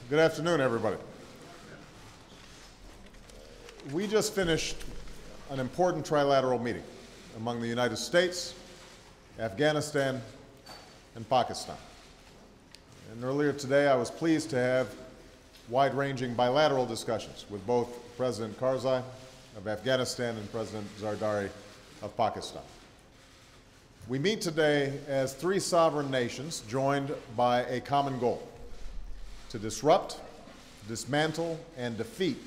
Good afternoon, everybody. We just finished an important trilateral meeting among the United States, Afghanistan, and Pakistan. And earlier today, I was pleased to have wide-ranging bilateral discussions with both President Karzai of Afghanistan and President Zardari of Pakistan. We meet today as three sovereign nations joined by a common goal: to disrupt, dismantle, and defeat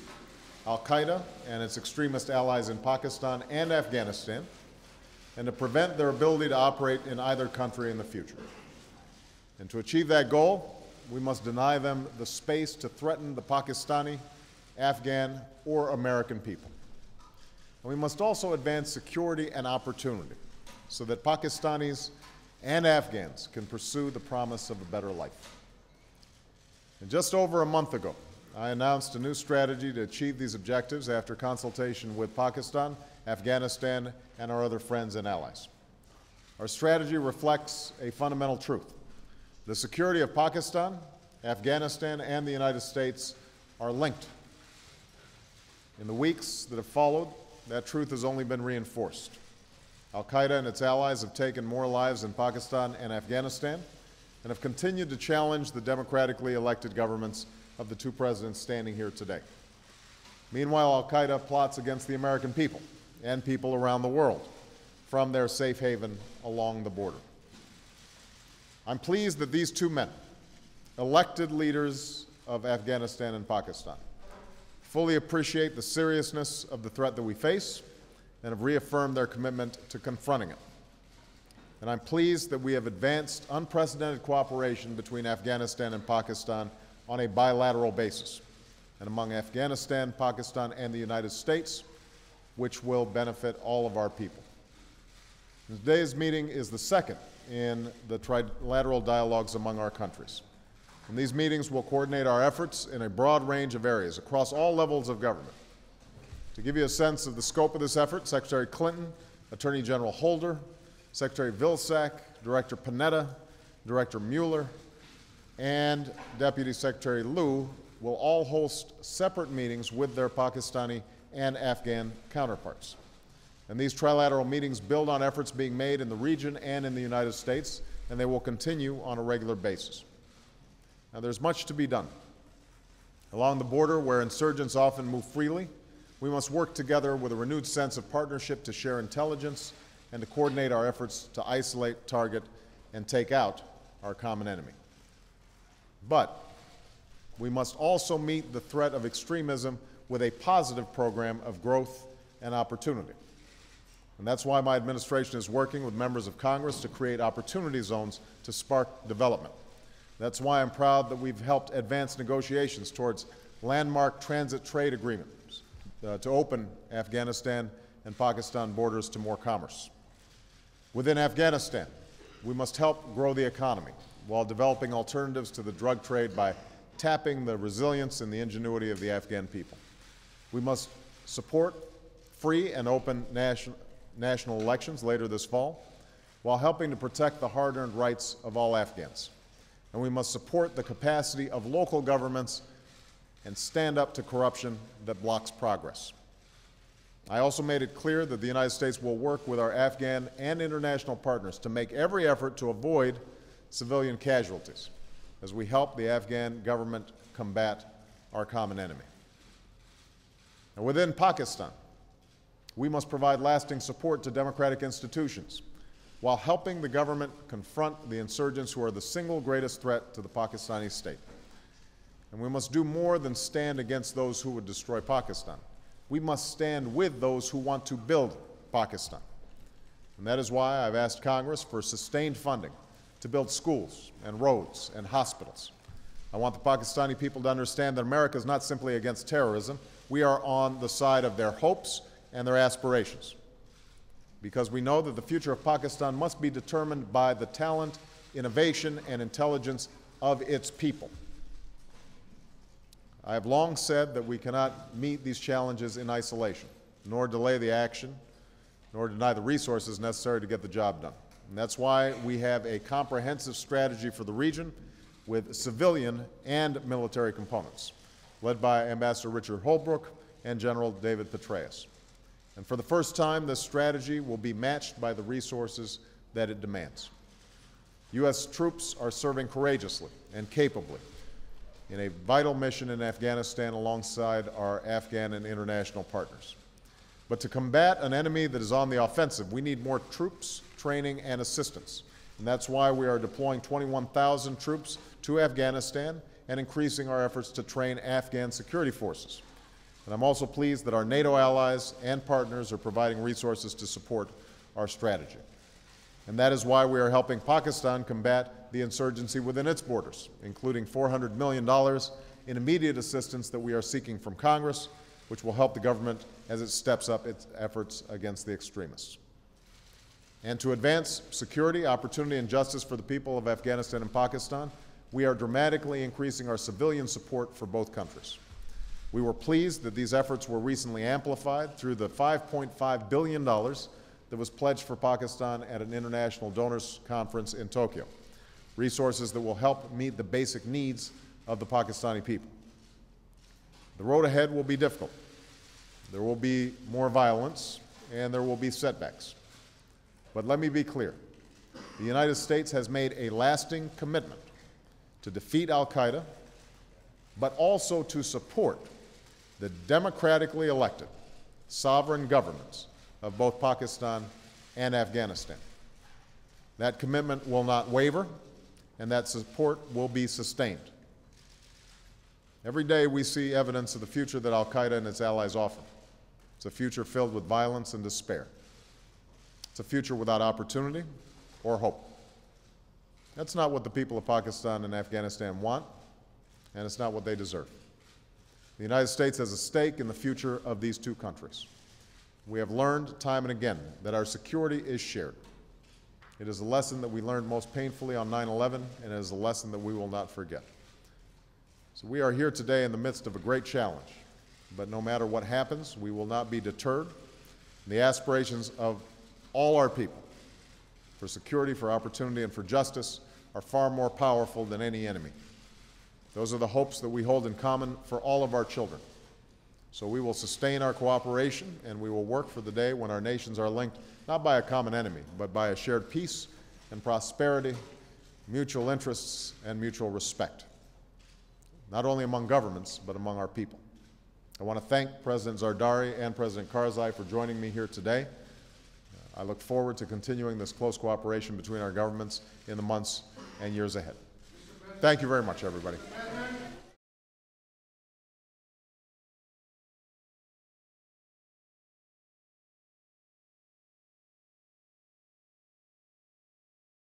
al-Qaeda and its extremist allies in Pakistan and Afghanistan, and to prevent their ability to operate in either country in the future. And to achieve that goal, we must deny them the space to threaten the Pakistani, Afghan, or American people. And we must also advance security and opportunity so that Pakistanis and Afghans can pursue the promise of a better life. And just over a month ago, I announced a new strategy to achieve these objectives after consultation with Pakistan, Afghanistan, and our other friends and allies. Our strategy reflects a fundamental truth. The security of Pakistan, Afghanistan, and the United States are linked. In the weeks that have followed, that truth has only been reinforced. Al-Qaeda and its allies have taken more lives in Pakistan and Afghanistan and have continued to challenge the democratically elected governments of the two presidents standing here today. Meanwhile, Al-Qaeda plots against the American people and people around the world from their safe haven along the border. I'm pleased that these two men, elected leaders of Afghanistan and Pakistan, fully appreciate the seriousness of the threat that we face and have reaffirmed their commitment to confronting it. And I'm pleased that we have advanced unprecedented cooperation between Afghanistan and Pakistan on a bilateral basis, and among Afghanistan, Pakistan, and the United States, which will benefit all of our people. Today's meeting is the second in the trilateral dialogues among our countries. And these meetings will coordinate our efforts in a broad range of areas across all levels of government. To give you a sense of the scope of this effort, Secretary Clinton, Attorney General Holder, Secretary Vilsack, Director Panetta, Director Mueller, and Deputy Secretary Liu will all host separate meetings with their Pakistani and Afghan counterparts. And these trilateral meetings build on efforts being made in the region and in the United States, and they will continue on a regular basis. Now, there's much to be done. Along the border, where insurgents often move freely, we must work together with a renewed sense of partnership to share intelligence and to coordinate our efforts to isolate, target, and take out our common enemy. But we must also meet the threat of extremism with a positive program of growth and opportunity. And that's why my administration is working with members of Congress to create opportunity zones to spark development. That's why I'm proud that we've helped advance negotiations towards landmark transit trade agreements to open Afghanistan and Pakistan borders to more commerce. Within Afghanistan, we must help grow the economy while developing alternatives to the drug trade by tapping the resilience and the ingenuity of the Afghan people. We must support free and open national elections later this fall while helping to protect the hard-earned rights of all Afghans. And we must support the capacity of local governments and stand up to corruption that blocks progress. I also made it clear that the United States will work with our Afghan and international partners to make every effort to avoid civilian casualties as we help the Afghan government combat our common enemy. And within Pakistan, we must provide lasting support to democratic institutions while helping the government confront the insurgents who are the single greatest threat to the Pakistani state. And we must do more than stand against those who would destroy Pakistan. We must stand with those who want to build Pakistan. And that is why I've asked Congress for sustained funding to build schools and roads and hospitals. I want the Pakistani people to understand that America is not simply against terrorism. We are on the side of their hopes and their aspirations, because we know that the future of Pakistan must be determined by the talent, innovation, and intelligence of its people. I have long said that we cannot meet these challenges in isolation, nor delay the action, nor deny the resources necessary to get the job done. And that's why we have a comprehensive strategy for the region with civilian and military components, led by Ambassador Richard Holbrooke and General David Petraeus. And for the first time, this strategy will be matched by the resources that it demands. U.S. troops are serving courageously and capably in a vital mission in Afghanistan alongside our Afghan and international partners. But to combat an enemy that is on the offensive, we need more troops, training, and assistance. And that's why we are deploying 21,000 troops to Afghanistan and increasing our efforts to train Afghan security forces. And I'm also pleased that our NATO allies and partners are providing resources to support our strategy. And that is why we are helping Pakistan combat the insurgency within its borders, including $400 million in immediate assistance that we are seeking from Congress, which will help the government as it steps up its efforts against the extremists. And to advance security, opportunity, and justice for the people of Afghanistan and Pakistan, we are dramatically increasing our civilian support for both countries. We were pleased that these efforts were recently amplified through the $5.5 billion that was pledged for Pakistan at an international donors conference in Tokyo, resources that will help meet the basic needs of the Pakistani people. The road ahead will be difficult. There will be more violence, and there will be setbacks. But let me be clear. The United States has made a lasting commitment to defeat al-Qaeda, but also to support the democratically elected sovereign governments of both Pakistan and Afghanistan. That commitment will not waver, and that support will be sustained. Every day we see evidence of the future that al-Qaeda and its allies offer. It's a future filled with violence and despair. It's a future without opportunity or hope. That's not what the people of Pakistan and Afghanistan want, and it's not what they deserve. The United States has a stake in the future of these two countries. We have learned time and again that our security is shared. It is a lesson that we learned most painfully on 9/11, and it is a lesson that we will not forget. So we are here today in the midst of a great challenge, but no matter what happens, we will not be deterred. The aspirations of all our people for security, for opportunity, and for justice are far more powerful than any enemy. Those are the hopes that we hold in common for all of our children. So we will sustain our cooperation, and we will work for the day when our nations are linked not by a common enemy, but by a shared peace and prosperity, mutual interests, and mutual respect, not only among governments, but among our people. I want to thank President Zardari and President Karzai for joining me here today. I look forward to continuing this close cooperation between our governments in the months and years ahead. Thank you very much, everybody.